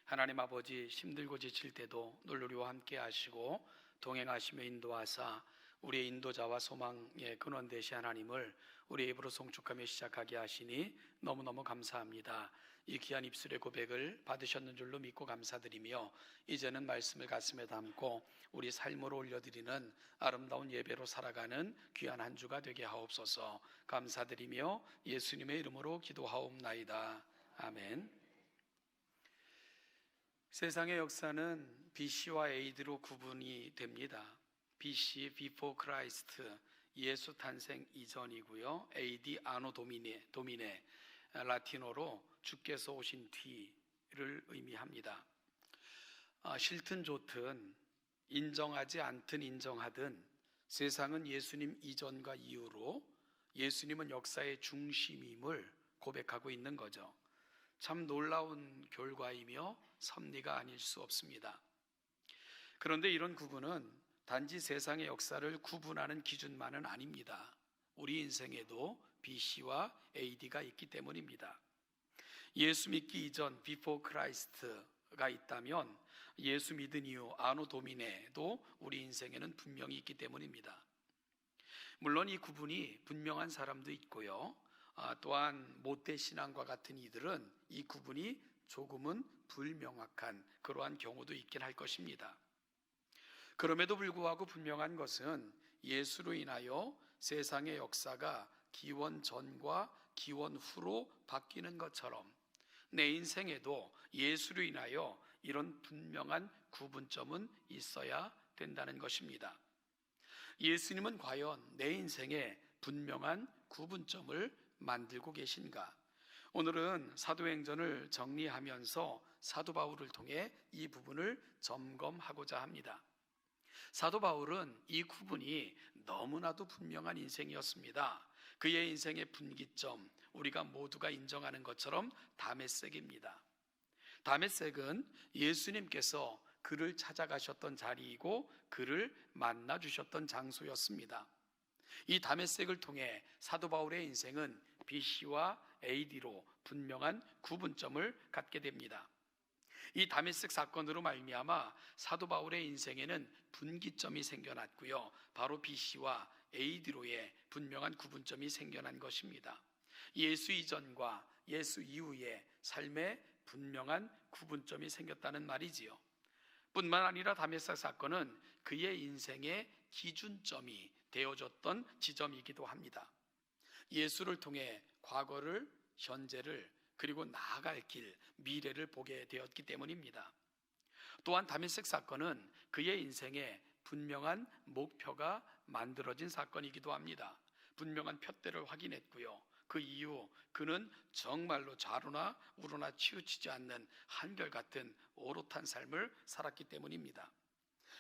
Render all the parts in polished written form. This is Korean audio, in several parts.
하나님 아버지, 힘들고 지칠 때도 늘 우리와 함께 하시고 동행하시며 인도하사 우리의 인도자와 소망의 근원 되신 하나님을 우리의 입으로 송축하며 시작하게 하시니 너무너무 감사합니다. 이 귀한 입술의 고백을 받으셨는 줄로 믿고 감사드리며 이제는 말씀을 가슴에 담고 우리 삶으로 올려드리는 아름다운 예배로 살아가는 귀한 한 주가 되게 하옵소서. 감사드리며 예수님의 이름으로 기도하옵나이다. 아멘. 세상의 역사는 BC와 AD로 구분이 됩니다. BC, Before Christ, 예수 탄생 이전이고요. AD, 아노 도미네, 라틴어로 주께서 오신 뒤를 의미합니다. 싫든 좋든 인정하지 않든 인정하든 세상은 예수님 이전과 이후로 예수님은 역사의 중심임을 고백하고 있는 거죠. 참 놀라운 결과이며 섭리가 아닐 수 없습니다. 그런데 이런 구분은 단지 세상의 역사를 구분하는 기준만은 아닙니다. 우리 인생에도 BC와 AD가 있기 때문입니다. 예수 믿기 이전 Before Christ가 있다면 예수 믿은 이후 아노 도미네도 우리 인생에는 분명히 있기 때문입니다. 물론 이 구분이 분명한 사람도 있고요. 또한 모태신앙과 같은 이들은 이 구분이 조금은 불명확한 그러한 경우도 있긴 할 것입니다. 그럼에도 불구하고 분명한 것은 예수로 인하여 세상의 역사가 기원 전과 기원 후로 바뀌는 것처럼 내 인생에도 예수로 인하여 이런 분명한 구분점은 있어야 된다는 것입니다. 예수님은 과연 내 인생에 분명한 구분점을 만들고 계신가? 오늘은 사도행전을 정리하면서 사도 바울을 통해 이 부분을 점검하고자 합니다. 사도 바울은 이 구분이 너무나도 분명한 인생이었습니다. 그의 인생의 분기점, 우리가 모두가 인정하는 것처럼 다메섹입니다. 다메섹은 예수님께서 그를 찾아가셨던 자리이고 그를 만나 주셨던 장소였습니다. 이 다메섹을 통해 사도 바울의 인생은 BC와 AD로 분명한 구분점을 갖게 됩니다. 이 다메섹 사건으로 말미암아 사도 바울의 인생에는 분기점이 생겨났고요. 바로 BC와 AD로의 분명한 구분점이 생겨난 것입니다. 예수 이전과 예수 이후의 삶에 분명한 구분점이 생겼다는 말이지요. 뿐만 아니라 다메섹 사건은 그의 인생의 기준점이 되어졌던 지점이기도 합니다. 예수를 통해 과거를, 현재를, 그리고 나아갈 길, 미래를 보게 되었기 때문입니다. 또한 다메섹 사건은 그의 인생에 분명한 목표가 만들어진 사건이기도 합니다. 분명한 푯대를 확인했고요. 그 이후 그는 정말로 좌로나 우로나 치우치지 않는 한결같은 오롯한 삶을 살았기 때문입니다.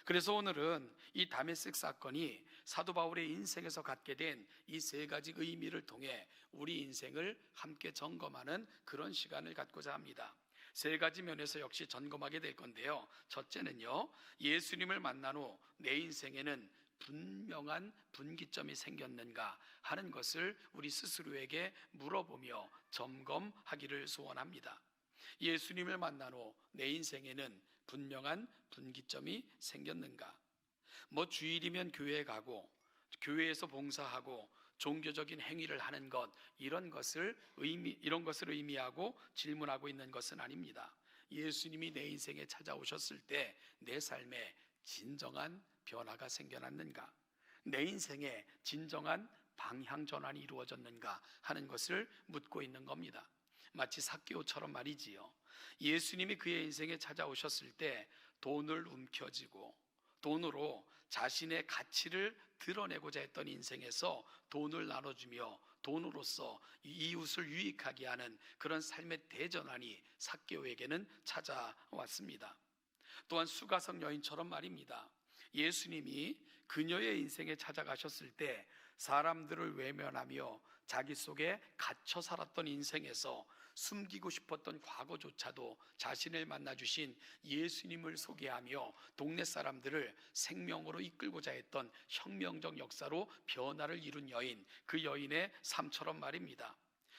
그래서 오늘은 이 다메섹 사건이 사도 바울의 인생에서 갖게 된 이 세 가지 의미를 통해 우리 인생을 함께 점검하는 그런 시간을 갖고자 합니다. 세 가지 면에서 역시 점검하게 될 건데요. 첫째는요, 예수님을 만난 후 내 인생에는 분명한 분기점이 생겼는가 하는 것을 우리 스스로에게 물어보며 점검하기를 소원합니다. 예수님을 만난 후 내 인생에는 분명한 분기점이 생겼는가? 주일이면 교회에 가고 교회에서 봉사하고 종교적인 행위를 하는 것, 이런 것을 의미하고 질문하고 있는 것은 아닙니다. 예수님이 내 인생에 찾아오셨을 때 내 삶에 진정한 변화가 생겨났는가? 내 인생에 진정한 방향 전환이 이루어졌는가 하는 것을 묻고 있는 겁니다. 마치 삭개오처럼 말이지요. 예수님이 그의 인생에 찾아오셨을 때 돈을 움켜쥐고 돈으로 자신의 가치를 드러내고자 했던 인생에서 돈을 나눠주며 돈으로서 이웃을 유익하게 하는 그런 삶의 대전환이 삭개오에게는 찾아왔습니다. 또한 수가성 여인처럼 말입니다. 예수님이 그녀의 인생에 찾아가셨을 때 사람들을 외면하며 자기 속에 갇혀 살았던 인생에서 숨기고 싶었던 과거조차도 자신을 만나주신 예수님을 소개하며 동네 사람들을 생명으로 이끌고자 했던 혁명적 역사로 변화를 이룬 여인, 그 여인의 삶처럼 말입니다.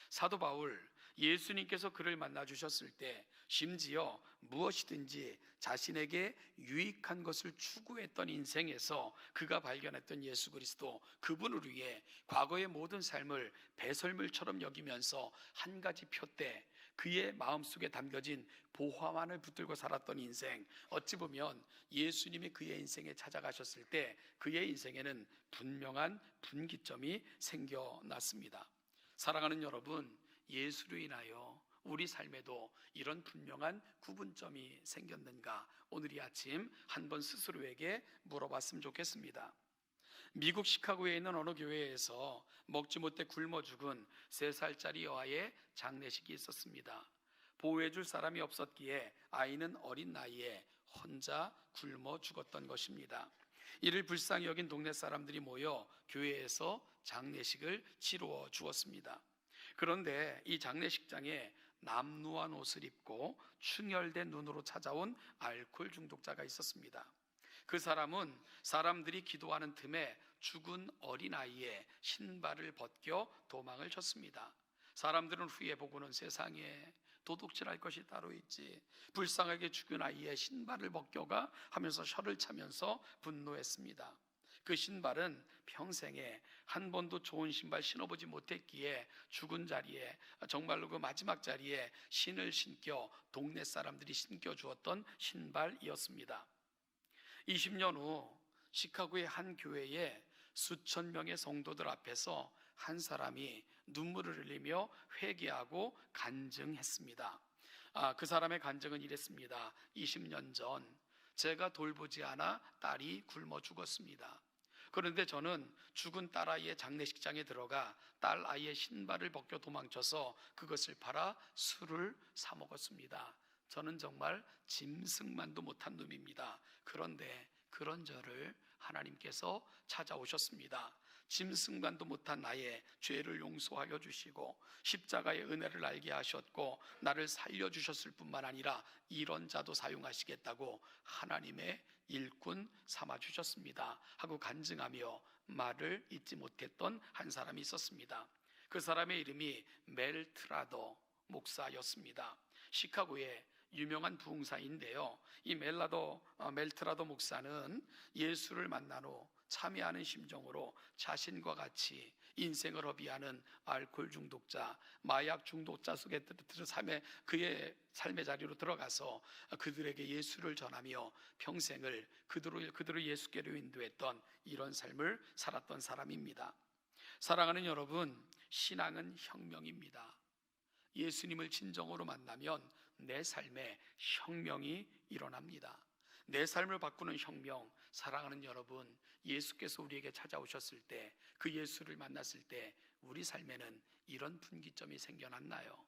사도 바울, 예수님께서 그를 만나 주셨을 때 심지어 무엇이든지 자신에게 유익한 것을 추구했던 인생에서 그가 발견했던 예수 그리스도, 그분을 위해 과거의 모든 삶을 배설물처럼 여기면서 한 가지 표대, 그의 마음속에 담겨진 보화만을 붙들고 살았던 인생, 어찌 보면 예수님이 그의 인생에 찾아가셨을 때 그의 인생에는 분명한 분기점이 생겨났습니다. 사랑하는 여러분, 예수로 인하여 우리 삶에도 이런 분명한 구분점이 생겼는가, 오늘 이 아침 한번 스스로에게 물어봤으면 좋겠습니다. 미국 시카고에 있는 어느 교회에서 먹지 못해 굶어 죽은 3살짜리 여아의 장례식이 있었습니다. 보호해줄 사람이 없었기에 아이는 어린 나이에 혼자 굶어 죽었던 것입니다. 이를 불쌍히 여긴 동네 사람들이 모여 교회에서 장례식을 치루어 주었습니다. 그런데 이 장례식장에 남루한 옷을 입고 충혈된 눈으로 찾아온 알코올 중독자가 있었습니다. 그 사람은 사람들이 기도하는 틈에 죽은 어린아이의 신발을 벗겨 도망을 쳤습니다. 사람들은 후에 보고는 세상에 도둑질할 것이 따로 있지, 불쌍하게 죽은 아이의 신발을 벗겨가 하면서 혀를 차면서 분노했습니다. 그 신발은 평생에 한 번도 좋은 신발 신어보지 못했기에 죽은 자리에, 정말로 그 마지막 자리에 신을 신겨 동네 사람들이 신겨주었던 신발이었습니다. 20년 후 시카고의 한 교회에 수천 명의 성도들 앞에서 한 사람이 눈물을 흘리며 회개하고 간증했습니다. 그 사람의 간증은 이랬습니다. 20년 전 제가 돌보지 않아 딸이 굶어 죽었습니다. 그런데 저는 죽은 딸아이의 장례식장에 들어가 딸아이의 신발을 벗겨 도망쳐서 그것을 팔아 술을 사 먹었습니다. 저는 정말 짐승만도 못한 놈입니다. 그런데 그런 저를 하나님께서 찾아오셨습니다. 짐승만도 못한 나의 죄를 용서하여 주시고 십자가의 은혜를 알게 하셨고 나를 살려주셨을 뿐만 아니라 이런 자도 사용하시겠다고 하나님의 일꾼 삼아주셨습니다 하고 간증하며 말을 잇지 못했던 한 사람이 있었습니다. 그 사람의 이름이 멜트라도 목사였습니다. 시카고의 유명한 부흥사인데요, 이 멜트라도 목사는 예수를 만난 후 참여하는 심정으로 자신과 같이 인생을 허비하는 알코올 중독자, 마약 중독자 속에 그의 삶의 자리로 들어가서 그들에게 예수를 전하며 평생을 그들을 예수께로 인도했던 이런 삶을 살았던 사람입니다. 사랑하는 여러분, 신앙은 혁명입니다. 예수님을 진정으로 만나면 내 삶에 혁명이 일어납니다. 내 삶을 바꾸는 혁명, 사랑하는 여러분, 예수께서 우리에게 찾아오셨을 때, 그 예수를 만났을 때 우리 삶에는 이런 분기점이 생겨났나요?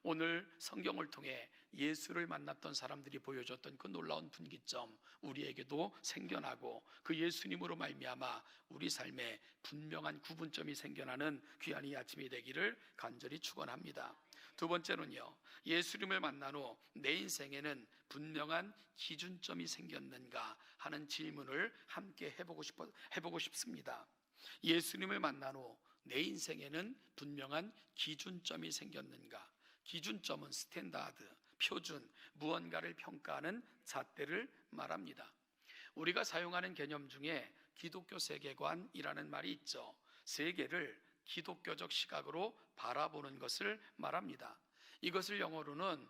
오늘 성경을 통해 예수를 만났던 사람들이 보여줬던 그 놀라운 분기점, 우리에게도 생겨나고 그 예수님으로 말미암아 우리 삶에 분명한 구분점이 생겨나는 귀한 이 아침이 되기를 간절히 축원합니다. 두 번째는요, 예수님을 만난 후 내 인생에는 분명한 기준점이 생겼는가 하는 질문을 함께 해보고 싶습니다. 예수님을 만난 후 내 인생에는 분명한 기준점이 생겼는가? 기준점은 스탠다드, 표준, 무언가를 평가하는 잣대를 말합니다. 우리가 사용하는 개념 중에 기독교 세계관이라는 말이 있죠. 세계를 기독교적 시각으로 바라보는 것을 말합니다. 이것을 영어로는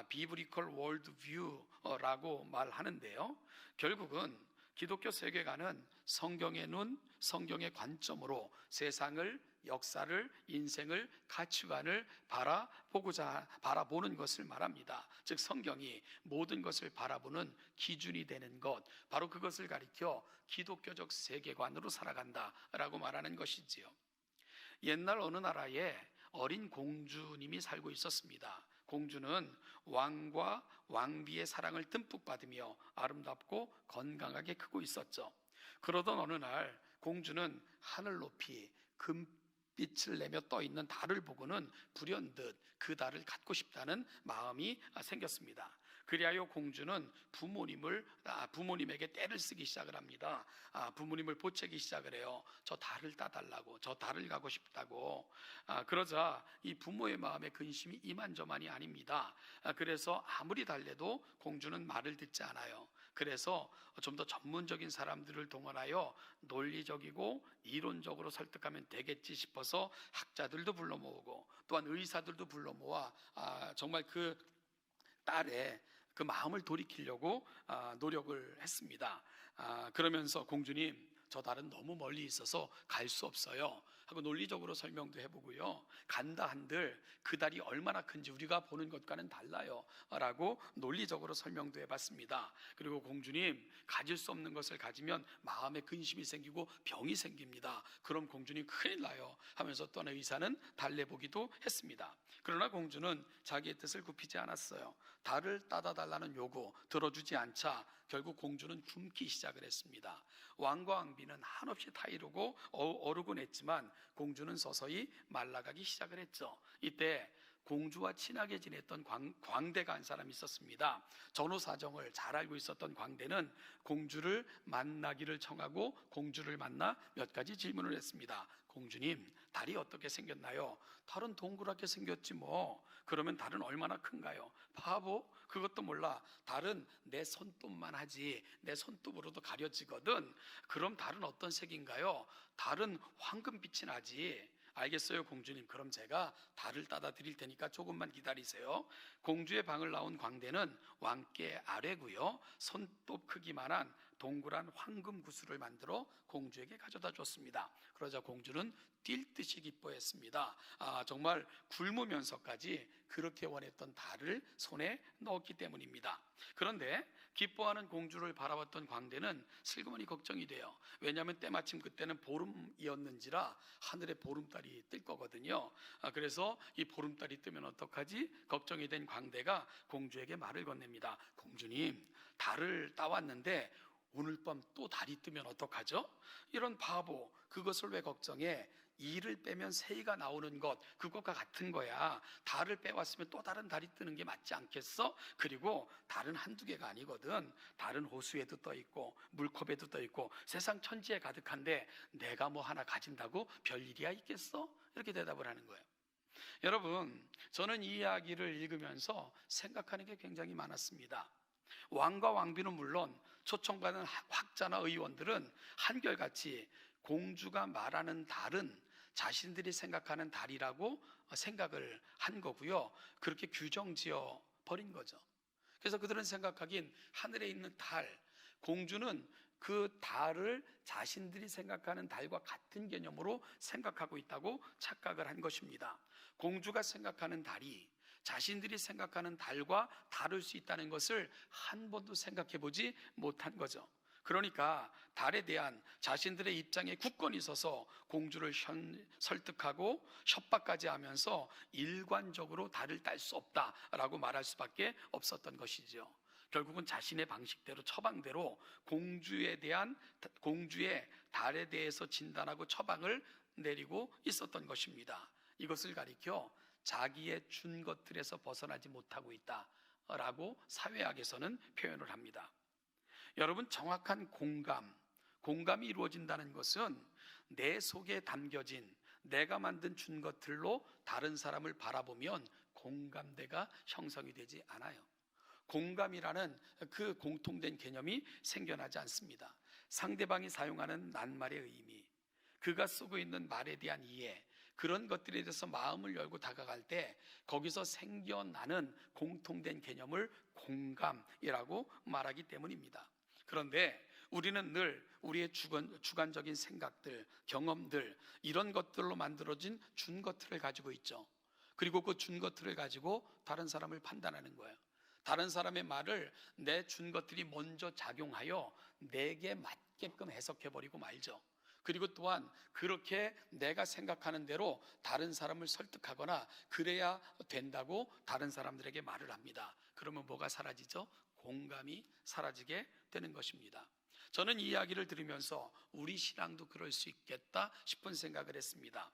비브리컬 월드뷰라고 말하는데요, 결국은 기독교 세계관은 성경의 눈, 성경의 관점으로 세상을, 역사를, 인생을, 가치관을 바라보는 것을 말합니다. 즉 성경이 모든 것을 바라보는 기준이 되는 것, 바로 그것을 가리켜 기독교적 세계관으로 살아간다라고 말하는 것이지요. 옛날 어느 나라에 어린 공주님이 살고 있었습니다. 공주는 왕과 왕비의 사랑을 듬뿍 받으며 아름답고 건강하게 크고 있었죠. 그러던 어느 날 공주는 하늘 높이 금빛을 내며 떠 있는 달을 보고는 불현듯 그 달을 갖고 싶다는 마음이 생겼습니다. 그리하여 공주는 부모님에게 떼를 쓰기 시작을 합니다. 부모님을 보채기 시작을 해요. 저 달을 따달라고, 저 달을 가고 싶다고. 그러자 이 부모의 마음에 근심이 이만저만이 아닙니다. 그래서 아무리 달래도 공주는 말을 듣지 않아요. 그래서 좀 더 전문적인 사람들을 동원하여 논리적이고 이론적으로 설득하면 되겠지 싶어서 학자들도 불러 모으고 또한 의사들도 불러 모아 정말 그 딸의 그 마음을 돌이키려고 노력을 했습니다. 그러면서 공주님, 저 달은 너무 멀리 있어서 갈 수 없어요 하고 논리적으로 설명도 해보고요, 간다 한들 그 달이 얼마나 큰지 우리가 보는 것과는 달라요 라고 논리적으로 설명도 해봤습니다. 그리고 공주님, 가질 수 없는 것을 가지면 마음에 근심이 생기고 병이 생깁니다. 그럼 공주님 큰일 나요 하면서 또한 의사는 달래보기도 했습니다. 그러나 공주는 자기의 뜻을 굽히지 않았어요. 달을 따다 달라는 요구 들어주지 않자 결국 공주는 굶기 시작을 했습니다. 왕과 왕비는 한없이 타이르고 어르곤 했지만 공주는 서서히 말라가기 시작을 했죠. 이때 공주와 친하게 지냈던 광대가 한 사람이 있었습니다. 전후 사정을 잘 알고 있었던 광대는 공주를 만나기를 청하고 공주를 만나 몇 가지 질문을 했습니다. 공주님, 달이 어떻게 생겼나요? 달은 동그랗게 생겼지 뭐. 그러면 달은 얼마나 큰가요? 바보, 그것도 몰라. 달은 내 손톱만 하지 내 손톱으로도 가려지거든. 그럼 달은 어떤 색인가요? 달은 황금빛이 나지. 알겠어요 공주님, 그럼 제가 달을 따다 드릴 테니까 조금만 기다리세요. 공주의 방을 나온 광대는 왕께 아뢰고요, 손톱 크기만한 동그란 황금 구슬을 만들어 공주에게 가져다 줬습니다. 그러자 공주는 뛸 듯이 기뻐했습니다. 정말 굶으면서까지 그렇게 원했던 달을 손에 넣었기 때문입니다. 그런데 기뻐하는 공주를 바라봤던 광대는 슬그머니 걱정이 돼요. 왜냐하면 때마침 그때는 보름이었는지라 하늘에 보름달이 뜰 거거든요. 그래서 이 보름달이 뜨면 어떡하지? 걱정이 된 광대가 공주에게 말을 건넵니다. 공주님, 달을 따왔는데 오늘 밤 또 달이 뜨면 어떡하죠? 이런 바보, 그것을 왜 걱정해? 이를 빼면 새이가 나오는 것, 그것과 같은 거야. 달을 빼왔으면 또 다른 달이 뜨는 게 맞지 않겠어? 그리고 달은 한두 개가 아니거든. 달은 호수에도 떠있고 물컵에도 떠있고 세상 천지에 가득한데 내가 뭐 하나 가진다고 별일이야 있겠어? 이렇게 대답을 하는 거예요. 여러분, 저는 이 이야기를 읽으면서 생각하는 게 굉장히 많았습니다. 왕과 왕비는 물론 초청받은 학자나 의원들은 한결같이 공주가 말하는 달은 자신들이 생각하는 달이라고 생각을 한 거고요, 그렇게 규정지어 버린 거죠. 그래서 그들은 생각하긴 하늘에 있는 달, 공주는 그 달을 자신들이 생각하는 달과 같은 개념으로 생각하고 있다고 착각을 한 것입니다. 공주가 생각하는 달이 자신들이 생각하는 달과 다를 수 있다는 것을 한 번도 생각해 보지 못한 거죠. 그러니까 달에 대한 자신들의 입장에 굳건히 서서 공주를 설득하고 협박까지 하면서 일관적으로 달을 딸 수 없다라고 말할 수밖에 없었던 것이죠. 결국은 자신의 방식대로, 처방대로 공주의 달에 대해서 진단하고 처방을 내리고 있었던 것입니다. 이것을 가리켜 자기의 준 것들에서 벗어나지 못하고 있다라고 사회학에서는 표현을 합니다. 여러분, 정확한 공감이 이루어진다는 것은 내 속에 담겨진 내가 만든 준 것들로 다른 사람을 바라보면 공감대가 형성이 되지 않아요. 공감이라는 그 공통된 개념이 생겨나지 않습니다. 상대방이 사용하는 낱말의 의미, 그가 쓰고 있는 말에 대한 이해, 그런 것들에 대해서 마음을 열고 다가갈 때 거기서 생겨나는 공통된 개념을 공감이라고 말하기 때문입니다. 그런데 우리는 늘 우리의 주관적인 생각들, 경험들, 이런 것들로 만들어진 준 것들을 가지고 있죠. 그리고 그 준 것들을 가지고 다른 사람을 판단하는 거예요. 다른 사람의 말을 내 준 것들이 먼저 작용하여 내게 맞게끔 해석해버리고 말죠. 그리고 또한 그렇게 내가 생각하는 대로 다른 사람을 설득하거나 그래야 된다고 다른 사람들에게 말을 합니다. 그러면 뭐가 사라지죠? 공감이 사라지게 되는 것입니다. 저는 이 이야기를 들으면서 우리 신앙도 그럴 수 있겠다 싶은 생각을 했습니다.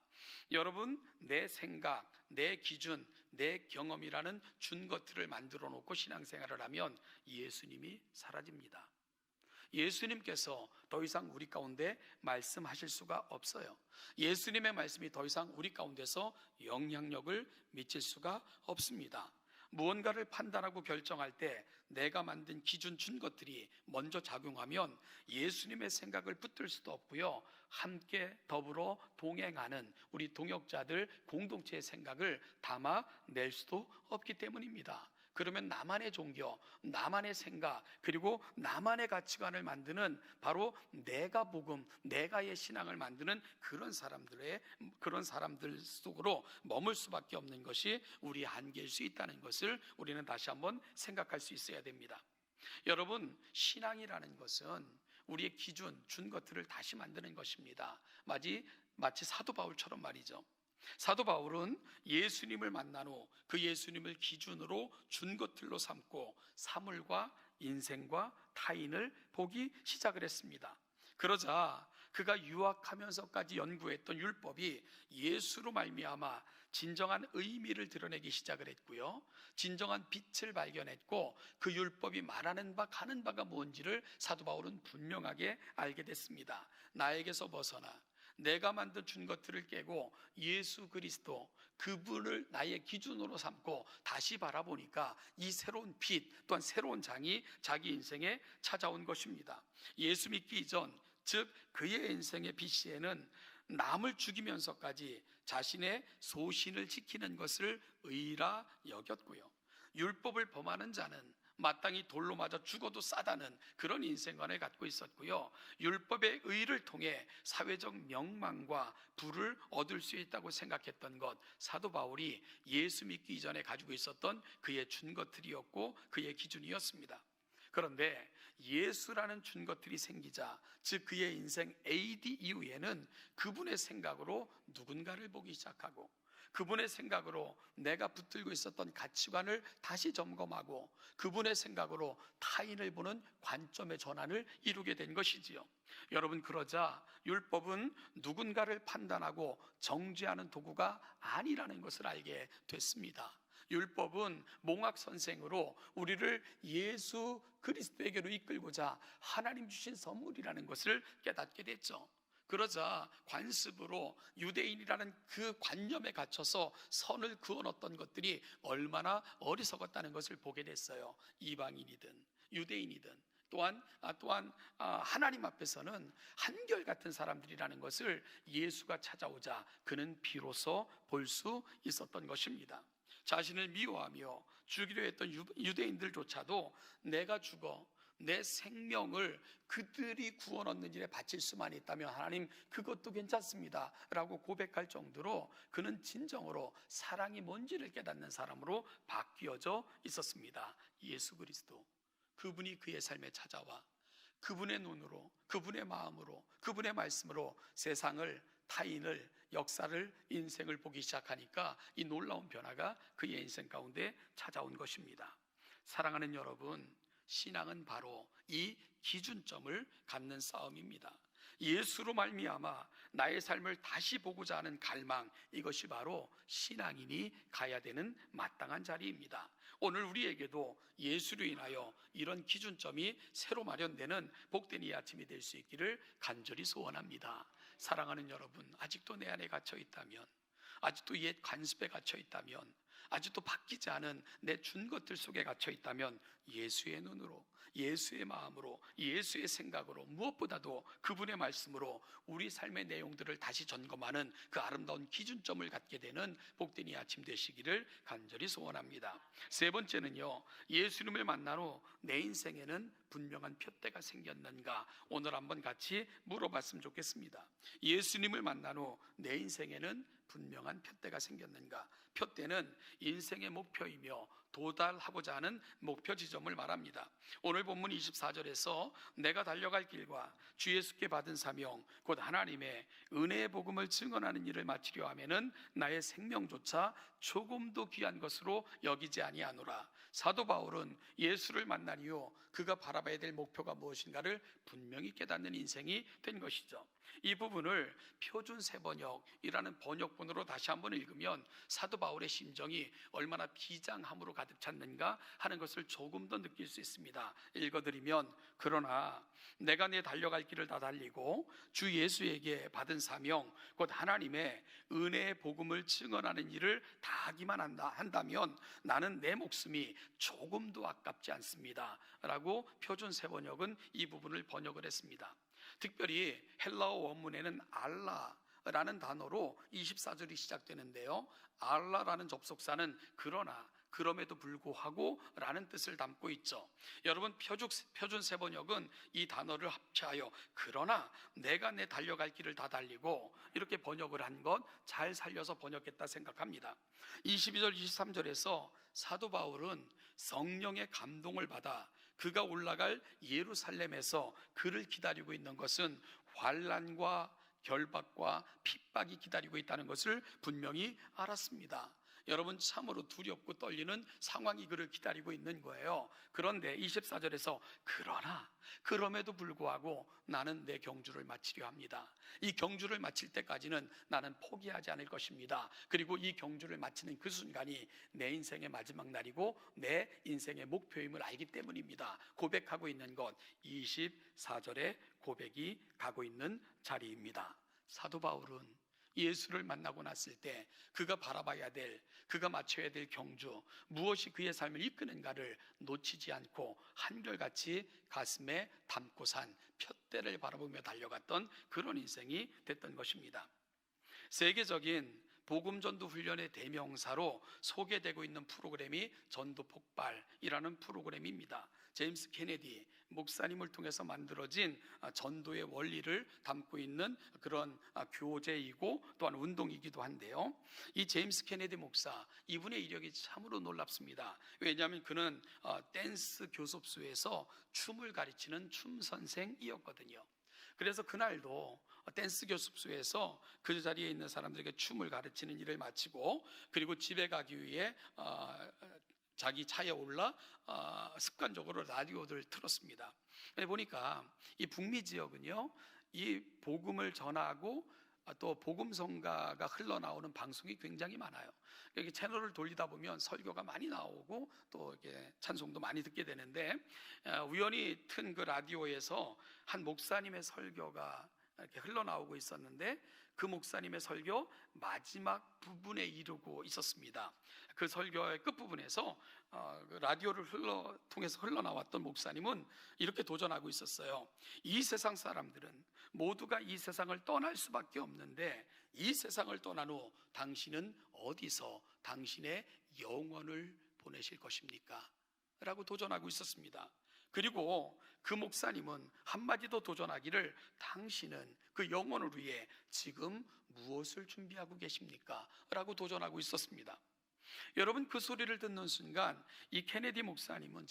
여러분, 내 생각, 내 기준, 내 경험이라는 준것들을 만들어 놓고 신앙생활을 하면 예수님이 사라집니다. 예수님께서 더 이상 우리 가운데 말씀하실 수가 없어요. 예수님의 말씀이 더 이상 우리 가운데서 영향력을 미칠 수가 없습니다. 무언가를 판단하고 결정할 때 내가 만든 기준 준 것들이 먼저 작용하면 예수님의 생각을 붙들 수도 없고요, 함께 더불어 동행하는 우리 동역자들 공동체의 생각을 담아낼 수도 없기 때문입니다. 그러면 나만의 종교, 나만의 생각, 그리고 나만의 가치관을 만드는, 바로 내가 복음, 내가의 신앙을 만드는 그런 사람들 속으로 머물 수밖에 없는 것이 우리의 한계일 수 있다는 것을 우리는 다시 한번 생각할 수 있어야 됩니다. 여러분, 신앙이라는 것은 우리의 기준, 준 것들을 다시 만드는 것입니다. 마치 사도 바울처럼 말이죠. 사도 바울은 예수님을 만난 후 그 예수님을 기준으로 준 것들로 삼고 사물과 인생과 타인을 보기 시작을 했습니다. 그러자 그가 유학하면서까지 연구했던 율법이 예수로 말미암아 진정한 의미를 드러내기 시작을 했고요, 진정한 빛을 발견했고, 그 율법이 말하는 바 가는 바가 뭔지를 사도 바울은 분명하게 알게 됐습니다. 나에게서 벗어나 내가 만든 준 것들을 깨고 예수 그리스도, 그분을 나의 기준으로 삼고 다시 바라보니까 이 새로운 빛, 또한 새로운 장이 자기 인생에 찾아온 것입니다. 예수 믿기 이전, 즉 그의 인생의 빛에는 남을 죽이면서까지 자신의 소신을 지키는 것을 의라 여겼고요, 율법을 범하는 자는 마땅히 돌로 맞아 죽어도 싸다는 그런 인생관을 갖고 있었고요, 율법의 의를 통해 사회적 명망과 부를 얻을 수 있다고 생각했던 것, 사도 바울이 예수 믿기 이전에 가지고 있었던 그의 준 것들이었고 그의 기준이었습니다. 그런데 예수라는 준 것들이 생기자, 즉 그의 인생 AD 이후에는 그분의 생각으로 누군가를 보기 시작하고, 그분의 생각으로 내가 붙들고 있었던 가치관을 다시 점검하고, 그분의 생각으로 타인을 보는 관점의 전환을 이루게 된 것이지요. 여러분, 그러자 율법은 누군가를 판단하고 정죄하는 도구가 아니라는 것을 알게 됐습니다. 율법은 몽학 선생으로 우리를 예수 그리스도에게로 이끌고자 하나님 주신 선물이라는 것을 깨닫게 됐죠. 그러자 관습으로 유대인이라는 그 관념에 갇혀서 선을 그어놓던 것들이 얼마나 어리석었다는 것을 보게 됐어요. 이방인이든 유대인이든 또한 하나님 앞에서는 한결같은 사람들이라는 것을 예수가 찾아오자 그는 비로소 볼 수 있었던 것입니다. 자신을 미워하며 죽이려 했던 유대인들조차도 내가 죽어 내 생명을 그들이 구원 얻는 일에 바칠 수만 있다면 하나님 그것도 괜찮습니다 라고 고백할 정도로 그는 진정으로 사랑이 뭔지를 깨닫는 사람으로 바뀌어져 있었습니다. 예수 그리스도, 그분이 그의 삶에 찾아와 그분의 눈으로, 그분의 마음으로, 그분의 말씀으로 세상을, 타인을, 역사를, 인생을 보기 시작하니까 이 놀라운 변화가 그의 인생 가운데 찾아온 것입니다. 사랑하는 여러분, 신앙은 바로 이 기준점을 갖는 싸움입니다. 예수로 말미암아 나의 삶을 다시 보고자 하는 갈망, 이것이 바로 신앙인이 가야 되는 마땅한 자리입니다. 오늘 우리에게도 예수로 인하여 이런 기준점이 새로 마련되는 복된 이 아침이 될 수 있기를 간절히 소원합니다. 사랑하는 여러분, 아직도 내 안에 갇혀 있다면, 아직도 옛 관습에 갇혀 있다면, 아직도 바뀌지 않은 내 준 것들 속에 갇혀 있다면 예수의 눈으로, 예수의 마음으로, 예수의 생각으로, 무엇보다도 그분의 말씀으로 우리 삶의 내용들을 다시 점검하는 그 아름다운 기준점을 갖게 되는 복된 이 아침 되시기를 간절히 소원합니다. 세 번째는요, 예수님을 만난 후 내 인생에는 분명한 표대가 생겼는가, 오늘 한번 같이 물어봤으면 좋겠습니다. 예수님을 만난 후 내 인생에는 분명한 표대가 생겼는가. 표대는 인생의 목표이며 도달하고자 하는 목표 지점을 말합니다. 오늘 본문 24절에서 내가 달려갈 길과 주 예수께 받은 사명 곧 하나님의 은혜의 복음을 증언하는 일을 마치려 하면은 나의 생명조차 조금도 귀한 것으로 여기지 아니하노라. 사도 바울은 예수를 만난 이후 그가 바라봐야 될 목표가 무엇인가를 분명히 깨닫는 인생이 된 것이죠. 이 부분을 표준 세번역이라는 번역본으로 다시 한번 읽으면 사도 바울의 심정이 얼마나 비장함으로 가득 찼는가 하는 것을 조금 더 느낄 수 있습니다. 읽어드리면, 그러나 내가 내 달려갈 길을 다 달리고 주 예수에게 받은 사명 곧 하나님의 은혜의 복음을 증언하는 일을 다 하기만 한다면 나는 내 목숨이 조금도 아깝지 않습니다 라고 표준 세번역은 이 부분을 번역을 했습니다. 특별히 헬라어 원문에는 알라라는 단어로 24절이 시작되는데요, 알라라는 접속사는 그러나, 그럼에도 불구하고 라는 뜻을 담고 있죠. 여러분, 표준 세번역은 이 단어를 합체하여 그러나 내가 내 달려갈 길을 다 달리고 이렇게 번역을 한 것 잘 살려서 번역했다 생각합니다. 22절 23절에서 사도 바울은 성령의 감동을 받아 그가 올라갈 예루살렘에서 그를 기다리고 있는 것은 환난과 결박과 핍박이 기다리고 있다는 것을 분명히 알았습니다. 여러분, 참으로 두렵고 떨리는 상황이 그를 기다리고 있는 거예요. 그런데 24절에서 그러나 그럼에도 불구하고 나는 내 경주를 마치려 합니다. 이 경주를 마칠 때까지는 나는 포기하지 않을 것입니다. 그리고 이 경주를 마치는 그 순간이 내 인생의 마지막 날이고 내 인생의 목표임을 알기 때문입니다. 고백하고 있는 것, 24절의 고백이 가고 있는 자리입니다. 사도 바울은 예수를 만나고 났을 때 그가 바라봐야 될, 그가 맞춰야 될 경주, 무엇이 그의 삶을 이끄는가를 놓치지 않고 한결같이 가슴에 담고 산 푯대를 바라보며 달려갔던 그런 인생이 됐던 것입니다. 세계적인 복음전도 훈련의 대명사로 소개되고 있는 프로그램이 전도 폭발이라는 프로그램입니다. 제임스 케네디 목사님을 통해서 만들어진 전도의 원리를 담고 있는 그런 교재이고 또한 운동이기도 한데요, 이 제임스 케네디 목사, 이분의 이력이 참으로 놀랍습니다. 왜냐하면 그는 댄스 교습소에서 춤을 가르치는 춤 선생이었거든요. 그래서 그날도 댄스 교습소에서 그 자리에 있는 사람들에게 춤을 가르치는 일을 마치고 그리고 집에 가기 위해 자기 차에 올라 습관적으로 라디오를 틀었습니다. 보니까 이 북미 지역은요, 이 복음을 전하고 또 복음성가가 흘러나오는 방송이 굉장히 많아요. 여기 채널을 돌리다 보면 설교가 많이 나오고 또 이렇게 찬송도 많이 듣게 되는데, 우연히 튼 그 라디오에서 한 목사님의 설교가 이렇게 흘러나오고 있었는데 그 목사님의 설교 마지막 부분에 이르고 있었습니다. 그 설교의 끝부분에서 라디오를 통해서 흘러나왔던 목사님은 이렇게 도전하고 있었어요. 이 세상 사람들은 모두가 이 세상을 떠날 수밖에 없는데 이 세상을 떠난 후 당신은 어디서 당신의 영혼을 보내실 것입니까? 라고 도전하고 있었습니다. 그리고 그 목사님은 한마디 더 도전하기를, 당신은 그 영혼을 위해 지금 무엇을 준비하고 계십니까? 라고 도전하고 있었습니다. 여러분, 그 소리를 듣는 순간 이 케네디 목사님은,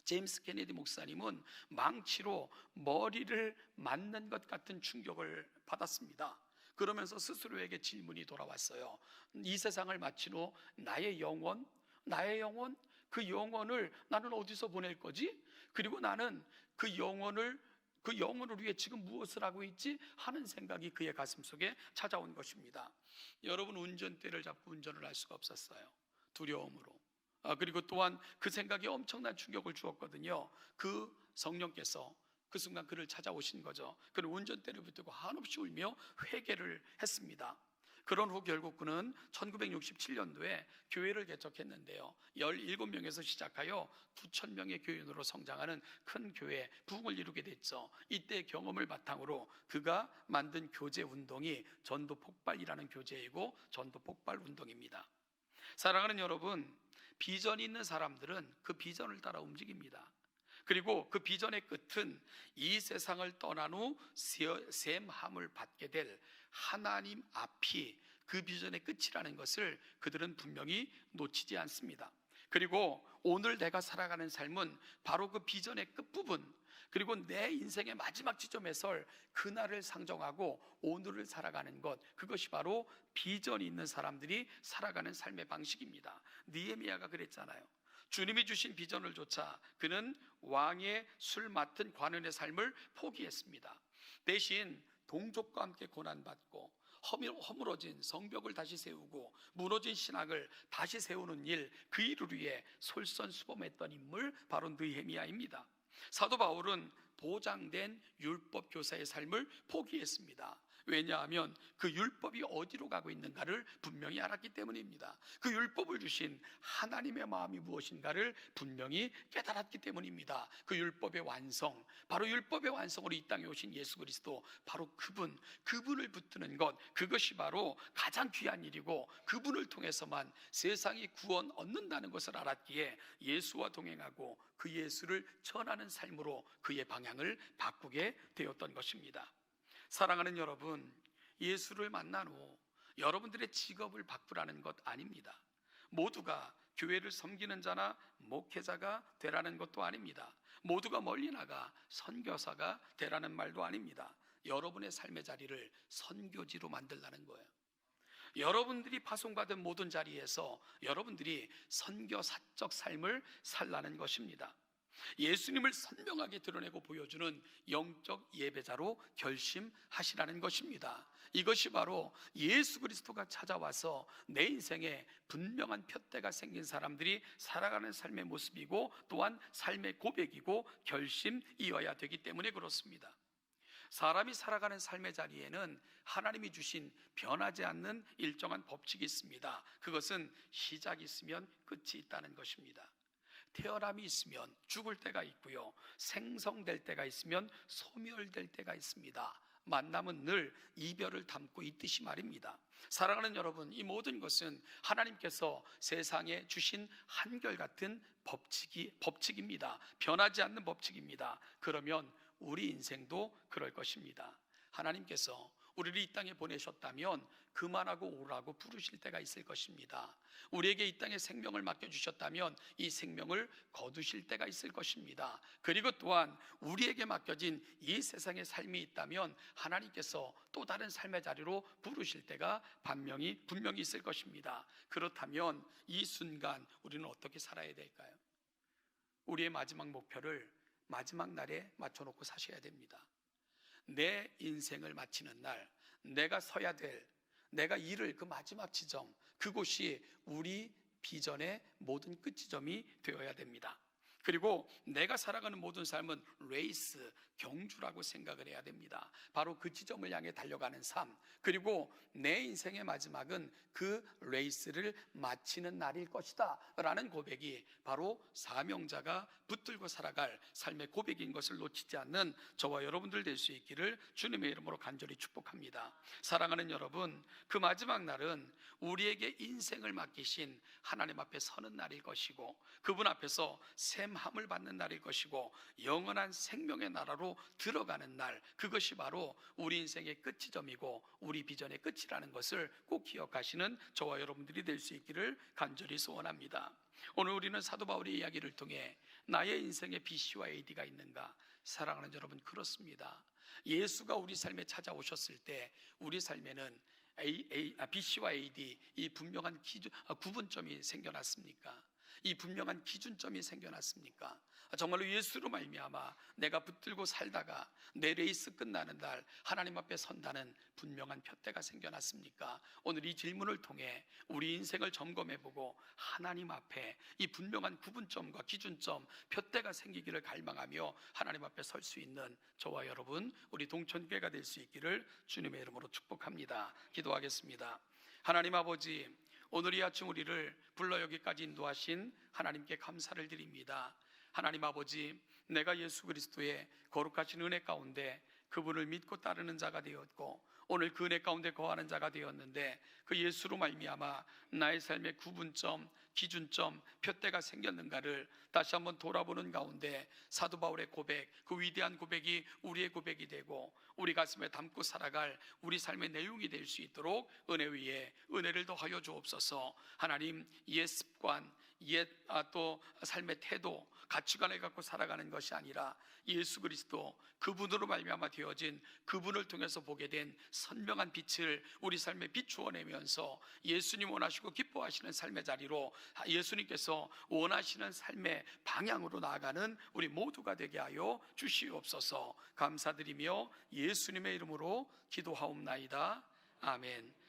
제임스 케네디 목사님은 망치로 머리를 맞는 것 같은 충격을 받았습니다. 그러면서 스스로에게 질문이 돌아왔어요. 이 세상을 마친 후 나의 영혼, 그 영혼을 나는 어디서 보낼 거지? 그리고 나는 그 영혼을 위해 지금 무엇을 하고 있지? 하는 생각이 그의 가슴 속에 찾아온 것입니다. 여러분, 운전대를 잡고 운전을 할 수가 없었어요. 두려움으로. 그리고 또한 그 생각이 엄청난 충격을 주었거든요. 그 성령께서 그 순간 그를 찾아오신 거죠. 그는 운전대를 붙들고 한없이 울며 회개를 했습니다. 그런 후 결국 그는 1967년도에 교회를 개척했는데요, 17명에서 시작하여 9,000명의 교인으로 성장하는 큰 교회, 부흥을 이루게 됐죠. 이때 경험을 바탕으로 그가 만든 교제 운동이 전도 폭발이라는 교제이고 전도 폭발 운동입니다. 사랑하는 여러분, 비전이 있는 사람들은 그 비전을 따라 움직입니다. 그리고 그 비전의 끝은 이 세상을 떠난 후 셈함을 받게 될 하나님 앞이 그 비전의 끝이라는 것을 그들은 분명히 놓치지 않습니다. 그리고 오늘 내가 살아가는 삶은 바로 그 비전의 끝부분, 그리고 내 인생의 마지막 지점에 설 그날을 상정하고 오늘을 살아가는 것, 그것이 바로 비전이 있는 사람들이 살아가는 삶의 방식입니다. 느헤미야가 그랬잖아요. 주님이 주신 비전을 좇아 그는 왕의 술 맡은 관원의 삶을 포기했습니다. 대신 동족과 함께 고난받고 허물어진 성벽을 다시 세우고 무너진 신학을 다시 세우는 일, 그 일을 위해 솔선수범했던 인물, 바로 느헤미야입니다. 사도 바울은 보장된 율법 교사의 삶을 포기했습니다. 왜냐하면 그 율법이 어디로 가고 있는가를 분명히 알았기 때문입니다. 그 율법을 주신 하나님의 마음이 무엇인가를 분명히 깨달았기 때문입니다. 그 율법의 완성, 바로 율법의 완성으로 이 땅에 오신 예수 그리스도, 바로 그분을 붙드는 것, 그것이 바로 가장 귀한 일이고 그분을 통해서만 세상이 구원 얻는다는 것을 알았기에 예수와 동행하고 그 예수를 전하는 삶으로 그의 방향을 바꾸게 되었던 것입니다. 사랑하는 여러분, 예수를 만난 후 여러분들의 직업을 바꾸라는 것 아닙니다. 모두가 교회를 섬기는 자나 목회자가 되라는 것도 아닙니다. 모두가 멀리 나가 선교사가 되라는 말도 아닙니다. 여러분의 삶의 자리를 선교지로 만들라는 거예요. 여러분들이 파송받은 모든 자리에서 여러분들이 선교사적 삶을 살라는 것입니다. 예수님을 선명하게 드러내고 보여주는 영적 예배자로 결심하시라는 것입니다. 이것이 바로 예수 그리스도가 찾아와서 내 인생에 분명한 푯대가 생긴 사람들이 살아가는 삶의 모습이고 또한 삶의 고백이고 결심이어야 되기 때문에 그렇습니다. 사람이 살아가는 삶의 자리에는 하나님이 주신 변하지 않는 일정한 법칙이 있습니다. 그것은 시작이 있으면 끝이 있다는 것입니다. 태어남이 있으면 죽을 때가 있고요, 생성될 때가 있으면 소멸될 때가 있습니다. 만남은 늘 이별을 담고 있듯이 말입니다. 사랑하는 여러분, 이 모든 것은 하나님께서 세상에 주신 한결같은 법칙입니다. 변하지 않는 법칙입니다. 그러면 우리 인생도 그럴 것입니다. 하나님께서 우리를 이 땅에 보내셨다면 그만하고 오라고 부르실 때가 있을 것입니다. 우리에게 이 땅에 생명을 맡겨주셨다면 이 생명을 거두실 때가 있을 것입니다. 그리고 또한 우리에게 맡겨진 이 세상의 삶이 있다면 하나님께서 또 다른 삶의 자리로 부르실 때가 분명히 있을 것입니다. 그렇다면 이 순간 우리는 어떻게 살아야 될까요? 우리의 마지막 목표를 마지막 날에 맞춰놓고 사셔야 됩니다. 내 인생을 마치는 날, 내가 서야 될, 내가 이룰 그 마지막 지점, 그곳이 우리 비전의 모든 끝지점이 되어야 됩니다. 그리고 내가 살아가는 모든 삶은 레이스, 경주라고 생각을 해야 됩니다. 바로 그 지점을 향해 달려가는 삶, 그리고 내 인생의 마지막은 그 레이스를 마치는 날일 것이다 라는 고백이 바로 사명자가 붙들고 살아갈 삶의 고백인 것을 놓치지 않는 저와 여러분들 될 수 있기를 주님의 이름으로 간절히 축복합니다. 사랑하는 여러분, 그 마지막 날은 우리에게 인생을 맡기신 하나님 앞에 서는 날일 것이고 그분 앞에서 샘함을 받는 날일 것이고 영원한 생명의 나라로 들어가는 날, 그것이 바로 우리 인생의 끝지점이고 우리 비전의 끝이라는 것을 꼭 기억하시는 저와 여러분들이 될 수 있기를 간절히 소원합니다. 오늘 우리는 사도 바울의 이야기를 통해 나의 인생에 BC와 AD가 있는가? 사랑하는 여러분, 그렇습니다. 예수가 우리 삶에 찾아오셨을 때 우리 삶에는 BC와 AD, 이 분명한 구분점이 생겨났습니까? 이 분명한 기준점이 생겨났습니까? 정말로 예수로 말미암아 내가 붙들고 살다가 내 레이스 끝나는 날 하나님 앞에 선다는 분명한 푯대가 생겨났습니까? 오늘 이 질문을 통해 우리 인생을 점검해보고 하나님 앞에 이 분명한 구분점과 기준점, 푯대가 생기기를 갈망하며 하나님 앞에 설 수 있는 저와 여러분, 우리 동천교회가 될 수 있기를 주님의 이름으로 축복합니다. 기도하겠습니다. 하나님 아버지, 오늘 이 아침 우리를 불러 여기까지 인도하신 하나님께 감사를 드립니다. 하나님 아버지, 내가 예수 그리스도의 거룩하신 은혜 가운데 그분을 믿고 따르는 자가 되었고 오늘 그 은혜 가운데 거하는 자가 되었는데 그 예수로 말미암아 나의 삶의 구분점, 기준점, 푯대가 생겼는가를 다시 한번 돌아보는 가운데 사도 바울의 고백, 그 위대한 고백이 우리의 고백이 되고 우리 가슴에 담고 살아갈 우리 삶의 내용이 될 수 있도록 은혜 위에 은혜를 더하여 주옵소서. 하나님, 옛 습관, 옛 또 삶의 태도, 가치관을 갖고 살아가는 것이 아니라 예수 그리스도, 그분으로 말미암아 되어진 그분을 통해서 보게 된 선명한 빛을 우리 삶에 비추어내면서 예수님 원하시고 기뻐하시는 삶의 자리로 예수님께서 원하시는 삶의 방향으로 나아가는 우리 모두가 되게 하여 주시옵소서. 감사드리며 예수님의 이름으로 기도하옵나이다. 아멘.